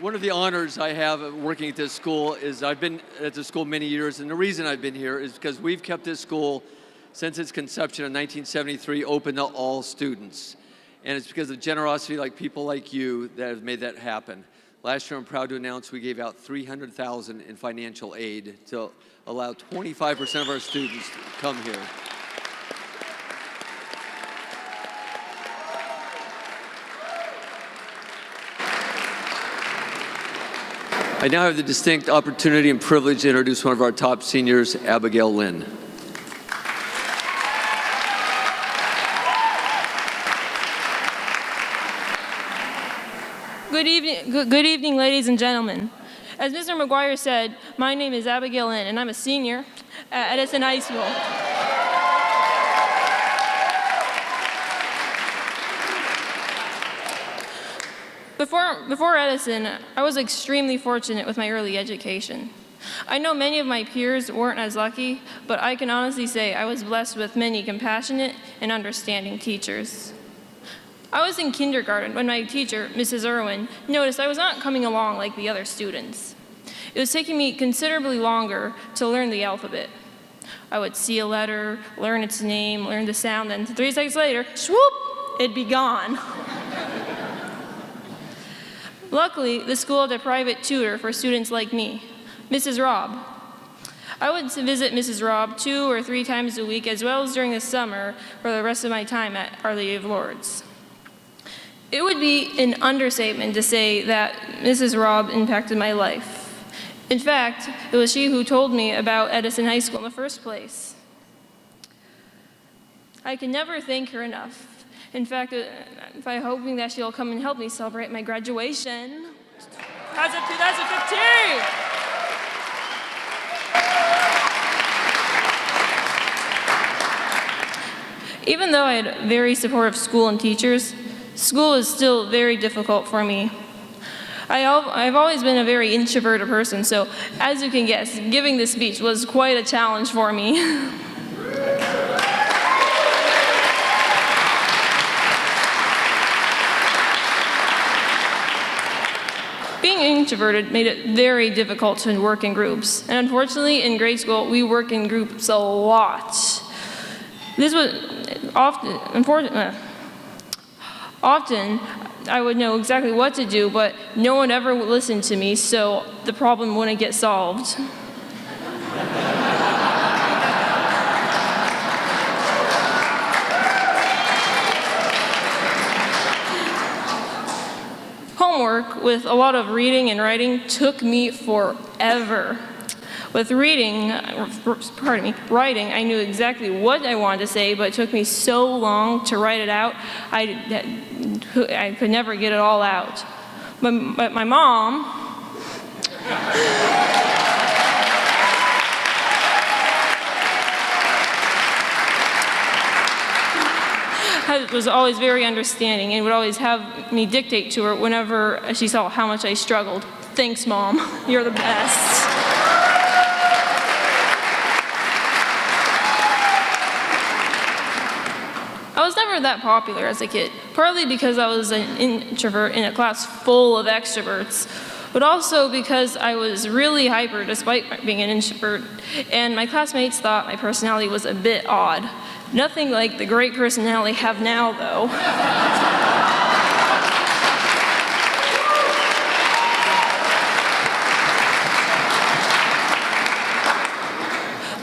One of the honors I have of working at this school is I've been at the school many years, and the reason I've been here is because we've kept this school since its conception in 1973 open to all students. And it's because of generosity like people like you that have made that happen. Last year, I'm proud to announce we gave out $300,000 in financial aid to allow 25% of our students to come here. I now have the distinct opportunity and privilege to introduce one of our top seniors, Abigail Lynn. Good evening, ladies and gentlemen. As Mr. McGuire said, my name is Abigail Lynn, and I'm a senior at Edison High School. Before Edison, I was extremely fortunate with my early education. I know many of my peers weren't as lucky, but I can honestly say I was blessed with many compassionate and understanding teachers. I was in kindergarten when my teacher, Mrs. Irwin, noticed I was not coming along like the other students. It was taking me considerably longer to learn the alphabet. I would see a letter, learn its name, learn the sound, then 3 seconds later, swoop, it'd be gone. Luckily, the school had a private tutor for students like me, Mrs. Robb. I would visit Mrs. Robb 2 or 3 times a week, as well as during the summer for the rest of my time at Our Lady of Lourdes. It would be an understatement to say that Mrs. Robb impacted my life. In fact, it was she who told me about Edison High School in the first place. I can never thank her enough. In fact, I'm hoping that she'll come and help me celebrate my graduation. Class of 2015! Even though I had very supportive school and teachers, school is still very difficult for me. I've always been a very introverted person, so as you can guess, giving this speech was quite a challenge for me. Being introverted made it very difficult to work in groups, and unfortunately in grade school we work in groups a lot. This was often I would know exactly what to do, but no one ever would listen to me, so the problem wouldn't get solved. Homework with a lot of reading and writing took me forever. With writing, I knew exactly what I wanted to say, but it took me so long to write it out, I could never get it all out. But my mom, was always very understanding and would always have me dictate to her whenever she saw how much I struggled. Thanks, Mom. You're the best. I was never that popular as a kid, partly because I was an introvert in a class full of extroverts, but also because I was really hyper despite being an introvert, and my classmates thought my personality was a bit odd. Nothing like the great personality I have now, though.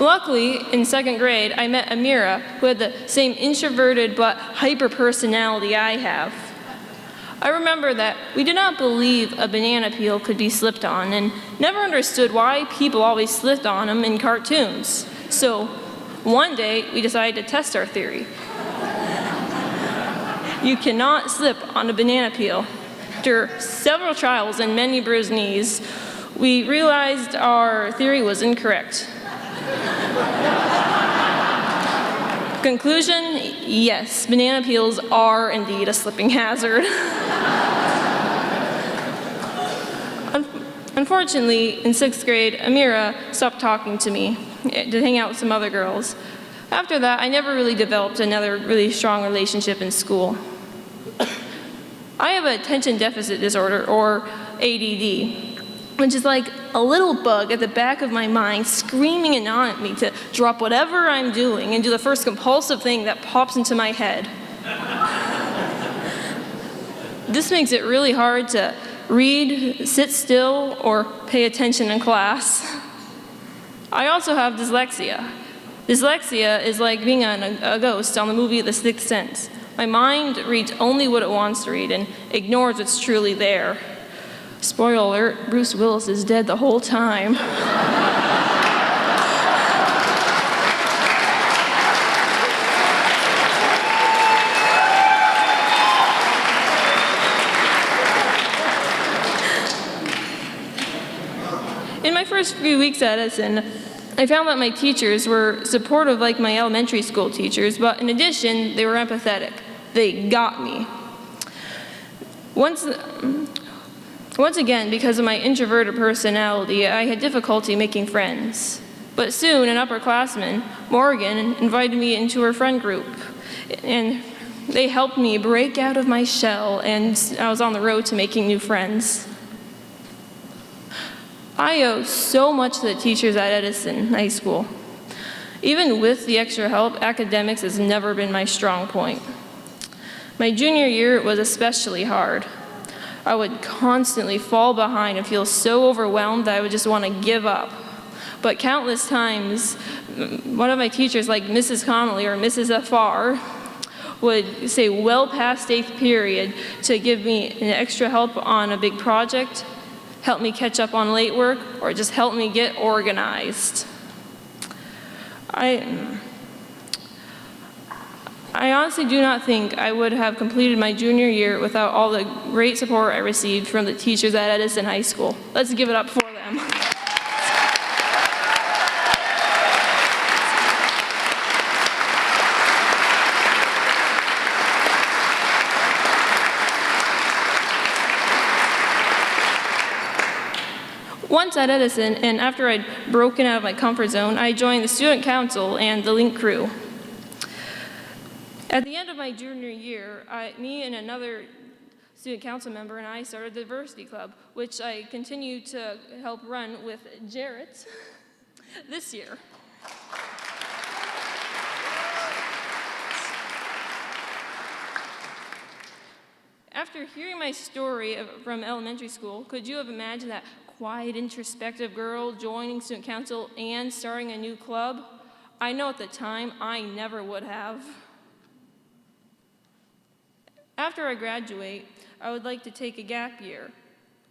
Luckily, in 2nd grade, I met Amira, who had the same introverted but hyper personality I have. I remember that we did not believe a banana peel could be slipped on and never understood why people always slipped on them in cartoons. So one day, we decided to test our theory. You cannot slip on a banana peel. After several trials and many bruised knees, we realized our theory was incorrect. Conclusion, yes, banana peels are indeed a slipping hazard. Unfortunately, in 6th grade, Amira stopped talking to me to hang out with some other girls. After that, I never really developed another really strong relationship in school. I have a attention deficit disorder, or ADD, which is like a little bug at the back of my mind screaming and on at me to drop whatever I'm doing and do the first compulsive thing that pops into my head. This makes it really hard to read, sit still, or pay attention in class. I also have dyslexia. Dyslexia is like being a ghost on the movie The Sixth Sense. My mind reads only what it wants to read and ignores what's truly there. Spoiler alert, Bruce Willis is dead the whole time. In my first few weeks at Edison, I found that my teachers were supportive like my elementary school teachers, but in addition, they were empathetic. They got me. Once again, because of my introverted personality, I had difficulty making friends. But soon, an upperclassman, Morgan, invited me into her friend group, and they helped me break out of my shell, and I was on the road to making new friends. I owe so much to the teachers at Edison High School. Even with the extra help, academics has never been my strong point. My junior year was especially hard. I would constantly fall behind and feel so overwhelmed that I would just want to give up. But countless times, one of my teachers, like Mrs. Connolly or Mrs. FR, would say well past 8th period to give me an extra help on a big project, help me catch up on late work, or just help me get organized. I honestly do not think I would have completed my junior year without all the great support I received from the teachers at Edison High School. Let's give it up for them. Once at Edison, and after I'd broken out of my comfort zone, I joined the student council and the Link crew. At the end of my junior year, me and another student council member and I started the Diversity Club, which I continue to help run with Jarrett this year. After hearing my story from elementary school, could you have imagined that quiet, introspective girl joining student council and starting a new club? I know at the time I never would have. After I graduate, I would like to take a gap year.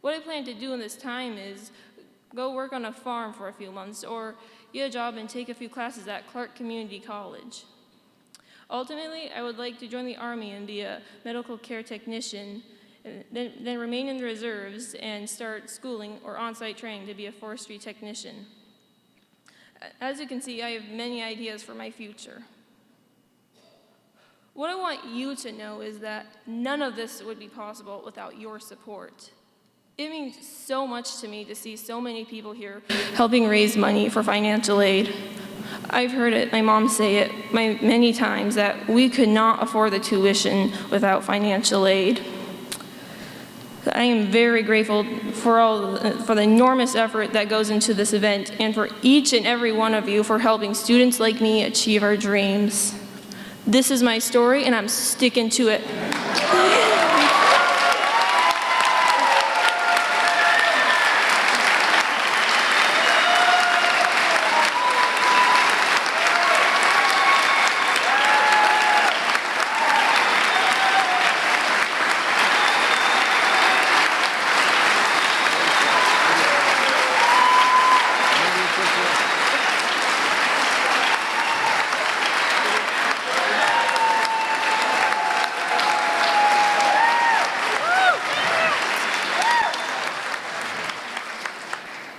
What I plan to do in this time is go work on a farm for a few months or get a job and take a few classes at Clark Community College. Ultimately, I would like to join the Army and be a medical care technician, then remain in the reserves and start schooling or on-site training to be a forestry technician. As you can see, I have many ideas for my future. What I want you to know is that none of this would be possible without your support. It means so much to me to see so many people here helping raise money for financial aid. I've heard it, my mom say it many times, that we could not afford the tuition without financial aid. I am very grateful for the enormous effort that goes into this event and for each and every one of you for helping students like me achieve our dreams. This is my story, and I'm sticking to it.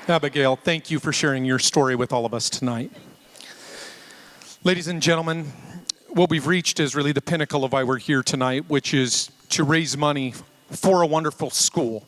Abigail, thank you for sharing your story with all of us tonight. Ladies and gentlemen, what we've reached is really the pinnacle of why we're here tonight, which is to raise money for a wonderful school.